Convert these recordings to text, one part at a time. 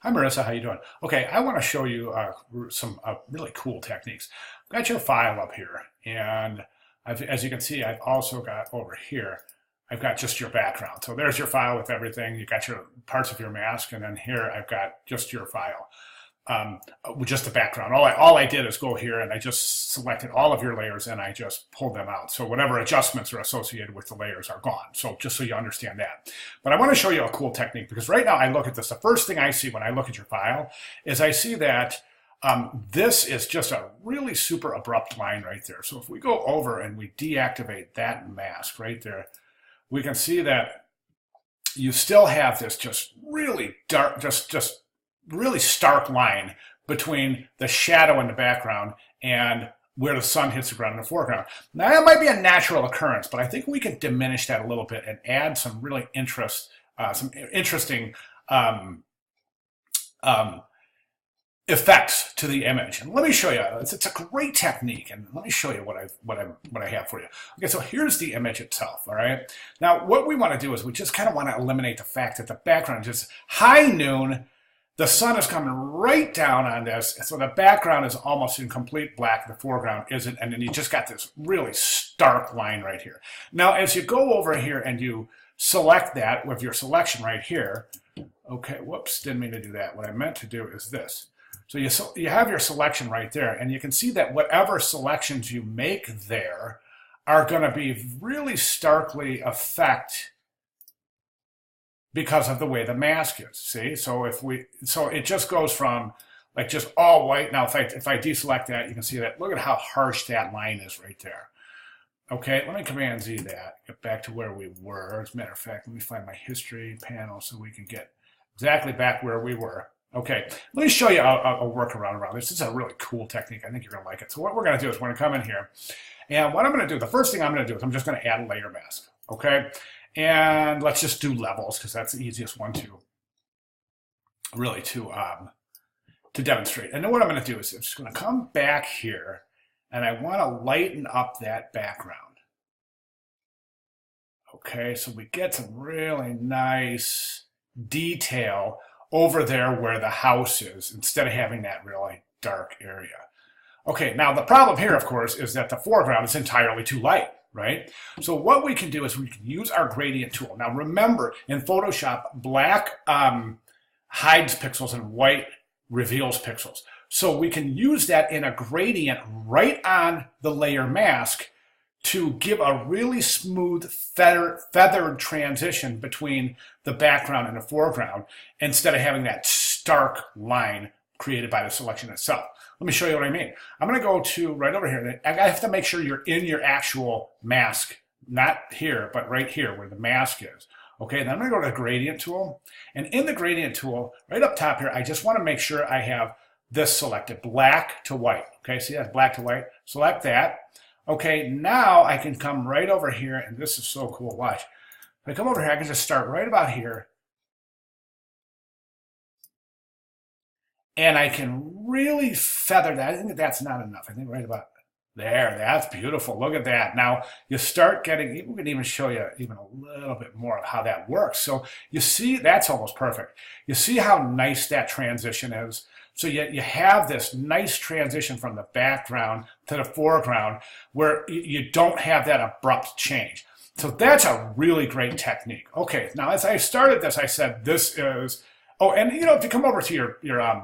Hi Marissa, how you doing? Okay, I want to show you some really cool techniques. I've got your file up here, and as you can see, I've also got over here, I've got just your background. So there's your file with everything. You got your parts of your mask, and then here I've got just your file with just the background. All I did is go here and I just selected all of your layers and I just pulled them out. So whatever adjustments are associated with the layers are gone. So just so you understand that. But I want to show you a cool technique because right now I look at this. The first thing I see when I look at your file is I see that this is just a really super abrupt line right there. So if we go over and we deactivate that mask right there, we can see that you still have this just really dark, just really stark line between the shadow in the background and where the sun hits the ground in the foreground. Now that might be a natural occurrence, but I think we can diminish that a little bit and add some really some interesting effects to the image. And let me show you. It's a great technique, and let me show you what I have for you. Okay, so here's the image itself. All right. Now what we want to do is we just kind of want to eliminate the fact that the background is just high noon. The sun is coming right down on this, so the background is almost in complete black, the foreground isn't, and then you just got this really stark line right here. Now, as you go over here and you select that with your selection right here, okay, whoops, didn't mean to do that. What I meant to do is this. So you have your selection right there, and you can see that whatever selections you make there are going to be really starkly affect because of the way the mask is. See, so it just goes from like just all white. Now, if I deselect that, you can see that. Look at how harsh that line is right there. Okay, let me Command Z that. Get back to where we were. As a matter of fact, let me find my history panel so we can get exactly back where we were. Okay, let me show you a workaround around this. This is a really cool technique. I think you're going to like it. So what we're going to do is we're going to come in here, and what I'm going to do, the first thing I'm going to do is I'm just going to add a layer mask. Okay. And let's just do levels because that's the easiest one to really to demonstrate. And then what I'm going to do is I'm just going to come back here and I want to lighten up that background. Okay, so we get some really nice detail over there where the house is instead of having that really dark area. Okay, now the problem here, of course, is that the foreground is entirely too light. Right? So what we can do is we can use our gradient tool. Now remember, in Photoshop, black hides pixels and white reveals pixels. So we can use that in a gradient right on the layer mask to give a really smooth feathered transition between the background and the foreground instead of having that stark line created by the selection itself. Let me show you what I mean. I'm going to go to right over here. I have to make sure you're in your actual mask, not here, but right here where the mask is. Okay, then I'm going to go to the gradient tool. And in the gradient tool, right up top here, I just want to make sure I have this selected, black to white. Okay, see that's black to white. Select that. Okay, now I can come right over here, and this is so cool. Watch. If I come over here, I can just start right about here. And I can really feather that. I think that's not enough. I think right about there. That's beautiful. Look at that. Now you start getting, we can even show you even a little bit more of how that works. So you see, that's almost perfect. You see how nice that transition is. So you have this nice transition from the background to the foreground where you don't have that abrupt change. So that's a really great technique. Okay, now as I started this, I said this is, oh, and you know, if you come over to your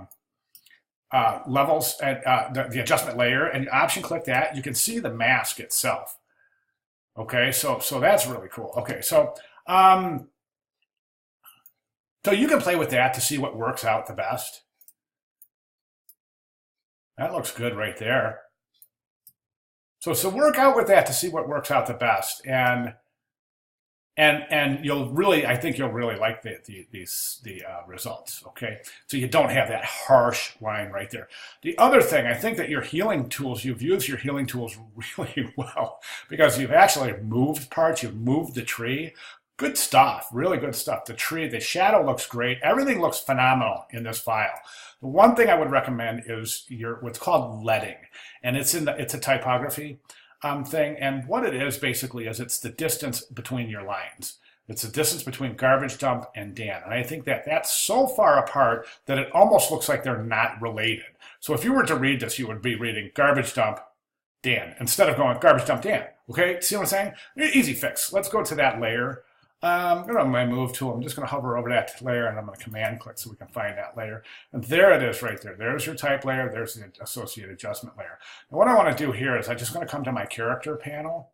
levels and the adjustment layer and you option click that, you can see the mask itself. Okay, so that's really cool. Okay, so you can play with that to see what works out the best. That looks good right there. So work out with that to see what works out the best, and you'll really, I think you'll really like the results. Okay, so you don't have that harsh line right there. The other thing, I think that your healing tools, you've used your healing tools really well because you've actually moved parts, you've moved the tree. Good stuff, really good stuff. The tree, the shadow looks great. Everything looks phenomenal in this file. The one thing I would recommend is what's called leading, and it's a typography thing. And what it is basically is it's the distance between your lines. It's the distance between garbage dump and Dan. And I think that that's so far apart that it almost looks like they're not related. So if you were to read this, you would be reading garbage dump Dan instead of going garbage dump Dan. Okay, see what I'm saying? Easy fix. Let's go to that layer. I'm going to my move tool. I'm just going to hover over that layer and I'm going to command click so we can find that layer. And there it is right there. There's your type layer. There's the associated adjustment layer. And what I want to do here is I'm just going to come to my character panel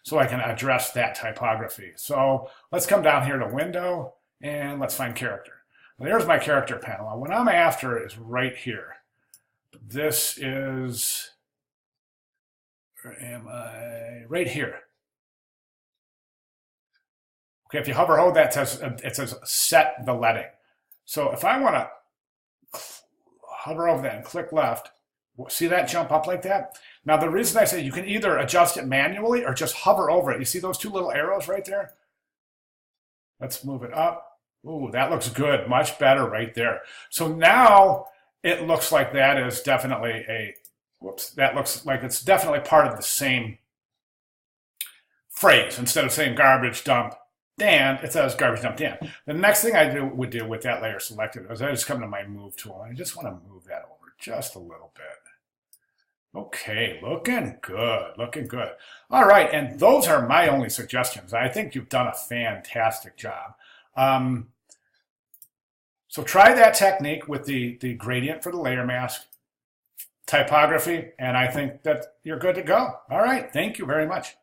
so I can address that typography. So let's come down here to window and let's find character. There's my character panel. And what I'm after is right here. This is, where am I? Right here. Okay, if you hover hold that, it says set the leading. So if I want to hover over that and click left, see that jump up like that? Now the reason I say you can either adjust it manually or just hover over it. You see those two little arrows right there? Let's move it up. Ooh, that looks good, much better right there. So now it looks like that is definitely a, whoops, that looks like it's definitely part of the same phrase. Instead of saying garbage dump Dan, it says garbage dump Dan. The next thing I would do with that layer selected is I just come to my move tool and I just want to move that over just a little bit. Okay, looking good, looking good. All right, and those are my only suggestions. I think you've done a fantastic job. So try that technique with the gradient for the layer mask, typography, and I think that you're good to go. All right, thank you very much.